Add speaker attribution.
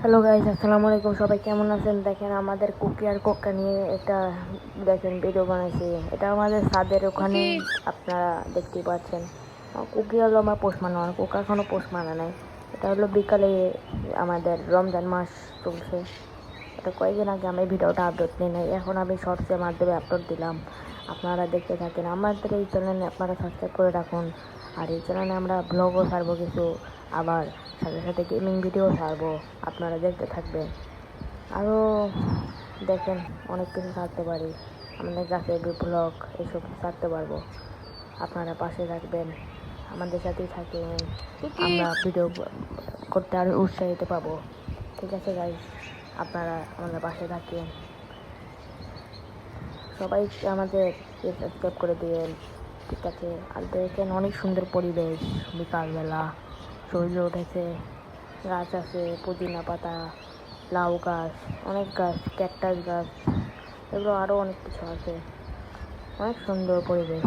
Speaker 1: Hello guys, আসসালামু আলাইকুম। সবাই কেমন আছেন? দেখেন আমাদের কুকি আর কোক্কা নিয়ে একটা দেখেন ভিডিও বানাইছি। এটা আমাদের ছাদের ওখানে
Speaker 2: কুকি
Speaker 1: আপনারা দেখতেই পাচ্ছেন। কুকি হলো আমার পোষ মানা, আর কোকা এখনো পোষ মানা নাই। এটা হলো বিকালে আমাদের রমজান মাস চলছে। এটা কয়েকদিন আগে আমি ভিডিওটা আপলোড নিই নাই, এখন আমি শর্টসের মাধ্যমে আপলোড দিলাম। আপনারা দেখতে থাকেন। আমাদের এই চ্যানেলে আপনারা সাবস্ক্রাইব করে রাখুন। আর এই চ্যানেলে আমরা ব্লগও ছাড়বো কিছু, আবার সাথে সাথে গেমিং ভিডিও ছাড়বো। আপনারা দেখতে থাকবেন। আরও দেখেন অনেক কিছু ছাড়তে পারি, আমাদের গাছের ব্লগ এসব ছাড়তে পারবো। আপনারা পাশে থাকবেন, আমাদের সাথেই থাকবেন।
Speaker 2: কুকি
Speaker 1: আমরা ভিডিও করতে আরও উৎসাহিত পাবো। ঠিক আছে গাইস, আপনারা আমাদের পাশে থাকেন। সবাই আমাদের সাবস্ক্রাইব করে দিয়েন। ঠিক আছে। আর দেখেন অনেক সুন্দর পরিবেশ, বিকালবেলা সূর্য উঠেছে, গাছ আছে, পুদিনা পাতা, লাউ গাছ, অনেক গাছ, ক্যাকটাস গাছ, এগুলো আরও অনেক কিছু আছে। অনেক সুন্দর পরিবেশ।